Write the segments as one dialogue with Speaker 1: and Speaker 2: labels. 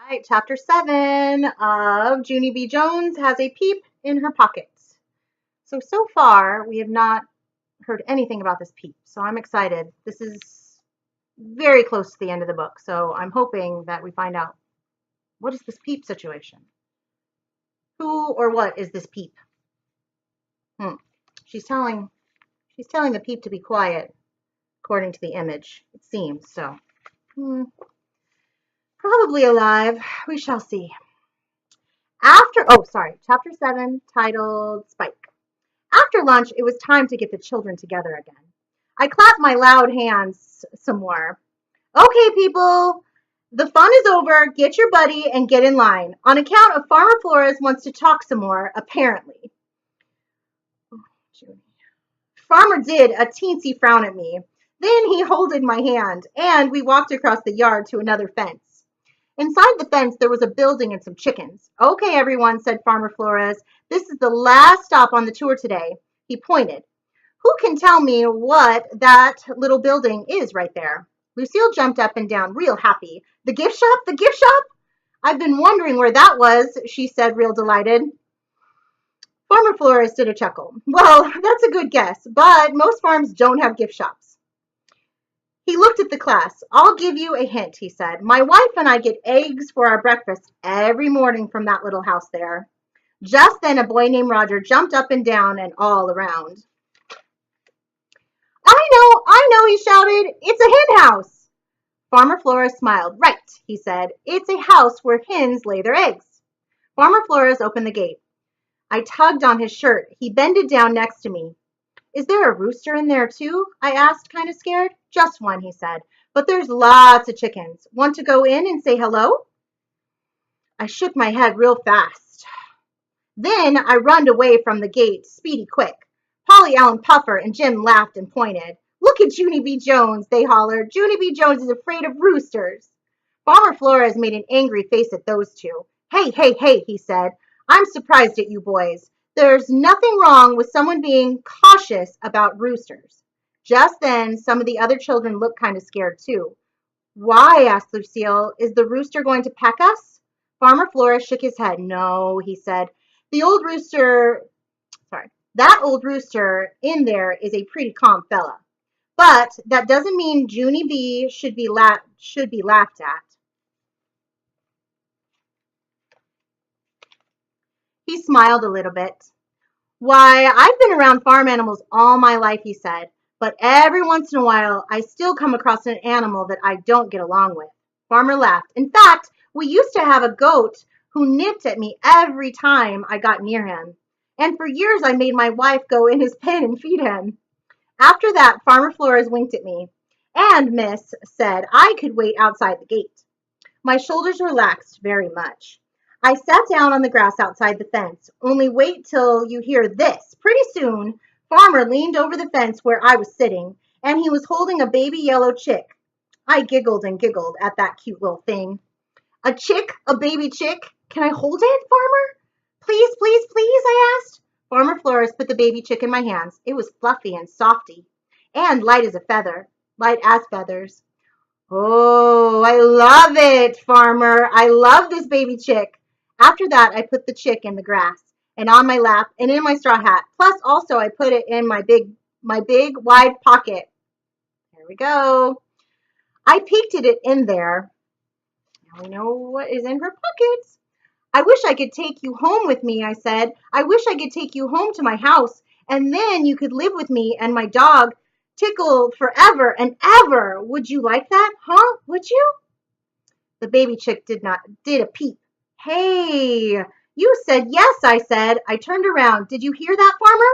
Speaker 1: right, chapter 7 of Junie B. Jones has a peep in her pockets. So far, we have not heard anything about this peep, so I'm excited. This is very close to the end of the book, so I'm hoping that we find out what is this peep situation? Who or what is this peep? She's telling the peep to be quiet, according to the image. It seems so. Probably alive. We shall see. Chapter 7, titled Spike. After lunch, it was time to get the children together again. I clapped my loud hands some more. Okay, people, the fun is over. Get your buddy and get in line. On account of Farmer Flores wants to talk some more, apparently. Farmer did a teensy frown at me. Then he holded my hand, and we walked across the yard to another fence. Inside the fence, there was a building and some chickens. Okay, everyone, said Farmer Flores. This is the last stop on the tour today. He pointed. Who can tell me what that little building is right there? Lucille jumped up and down, real happy. The gift shop? The gift shop? I've been wondering where that was, she said, real delighted. Farmer Flores did a chuckle. Well, that's a good guess, but most farms don't have gift shops. He looked at the class. I'll give you a hint, he said. My wife and I get eggs for our breakfast every morning from that little house there. Just then a boy named Roger jumped up and down and all around. I know, he shouted. It's a hen house. Farmer Flores smiled. Right, he said. It's a house where hens lay their eggs. Farmer Flores opened the gate. I tugged on his shirt. He bended down next to me. Is there a rooster in there too? I asked, kind of scared. Just one, he said. But there's lots of chickens. Want to go in and say hello? I shook my head real fast. Then I runned away from the gate, speedy quick. Polly Allen Puffer and Jim laughed and pointed. Look at Junie B. Jones, they hollered. Junie B. Jones is afraid of roosters. Farmer Flores made an angry face at those two. Hey, he said. I'm surprised at you boys. There's nothing wrong with someone being cautious about roosters. Just then, some of the other children looked kind of scared too. Why? Asked Lucille. Is the rooster going to peck us? Farmer Flores shook his head. No, he said. That old rooster in there is a pretty calm fella. But that doesn't mean Junie B should be laughed at. He smiled a little bit. Why, I've been around farm animals all my life, he said, but every once in a while I still come across an animal that I don't get along with. Farmer laughed. In fact, we used to have a goat who nipped at me every time I got near him. And for years I made my wife go in his pen and feed him. After that, Farmer Flores winked at me. And Miss said I could wait outside the gate. My shoulders relaxed very much. I sat down on the grass outside the fence. Only wait till you hear this. Pretty soon, Farmer leaned over the fence where I was sitting, and he was holding a baby yellow chick. I giggled and giggled at that cute little thing. A chick? A baby chick? Can I hold it, Farmer? Please, I asked. Farmer Flores put the baby chick in my hands. It was fluffy and softy, and light as feathers. Oh, I love it, Farmer. I love this baby chick. After that, I put the chick in the grass and on my lap and in my straw hat. Plus, also, I put it in my big, wide pocket. There we go. I peeked at it in there. Now we know what is in her pockets. I wish I could take you home with me, I said. I wish I could take you home to my house, and then you could live with me and my dog, Tickle, forever and ever. Would you like that? Huh? Would you? The baby chick did a peep. Hey, you said yes, I said. I turned around. Did you hear that, Farmer?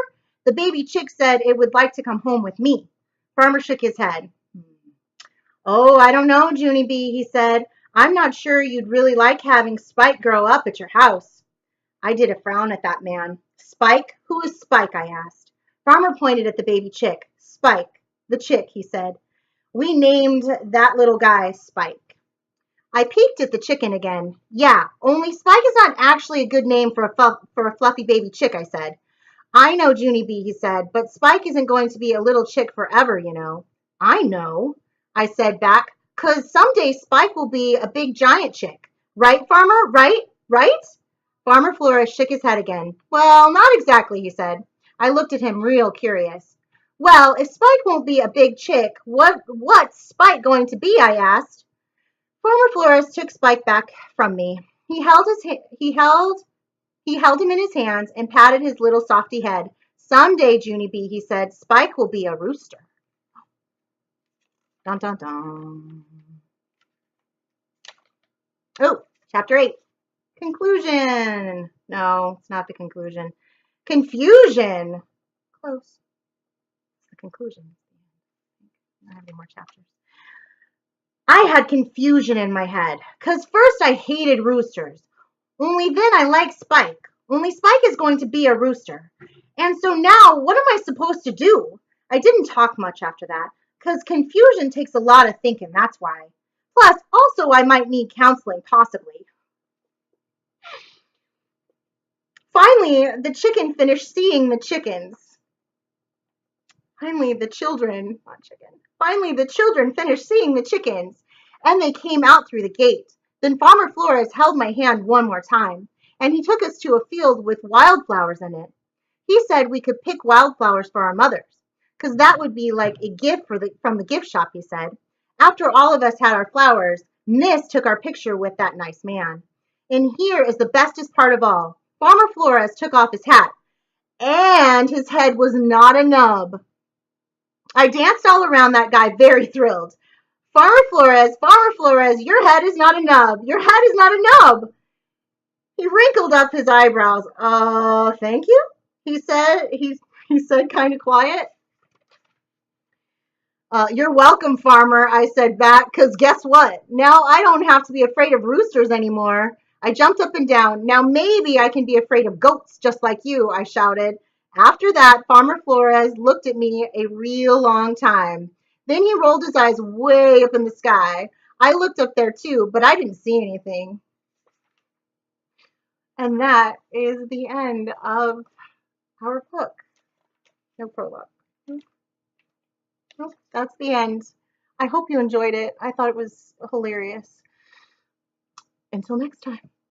Speaker 1: The baby chick said it would like to come home with me. Farmer shook his head. Oh, I don't know, Junie B, he said. I'm not sure you'd really like having Spike grow up at your house. I did a frown at that man. Spike? Who is Spike? I asked. Farmer pointed at the baby chick. Spike, the chick, he said. We named that little guy Spike. I peeked at the chicken again. Yeah, only Spike is not actually a good name for a fluffy baby chick, I said. I know, Junie B, he said, but Spike isn't going to be a little chick forever, you know. I know, I said back, 'cause someday Spike will be a big giant chick. Right, Farmer? Right? Right? Farmer Flores shook his head again. Well, not exactly, he said. I looked at him real curious. Well, if Spike won't be a big chick, what's Spike going to be? I asked. Farmer Flores took Spike back from me. He held him in his hands and patted his little softy head. Someday, Junie B, he said, Spike will be a rooster. Dun dun dun. Oh, chapter 8. Conclusion. No, it's not the conclusion. Confusion. Close. It's the conclusion. I don't have any more chapters. I had confusion in my head, 'cause first I hated roosters. Only then I liked Spike. Only Spike is going to be a rooster. And so now, what am I supposed to do? I didn't talk much after that, 'cause confusion takes a lot of thinking, that's why. Plus, also I might need counseling, possibly. Finally, the chicken finished seeing the chickens. Finally, the children finished seeing the chickens, and they came out through the gate. Then Farmer Flores held my hand one more time, and he took us to a field with wildflowers in it. He said we could pick wildflowers for our mothers, 'cause that would be like a gift from the gift shop, he said. After all of us had our flowers, Miss took our picture with that nice man. And here is the bestest part of all. Farmer Flores took off his hat, and his head was not a nub. I danced all around that guy, very thrilled. Farmer Flores, your head is not a nub. Your head is not a nub. He wrinkled up his eyebrows. Thank you, he said. He said kind of quiet. You're welcome, Farmer, I said back, 'cause guess what? Now I don't have to be afraid of roosters anymore. I jumped up and down. Now maybe I can be afraid of goats just like you, I shouted. After that, Farmer Flores looked at me a real long time. Then he rolled his eyes way up in the sky. I looked up there too, but I didn't see anything. And that is the end of our book. No prologue. Well, that's the end. I hope you enjoyed it. I thought it was hilarious. Until next time.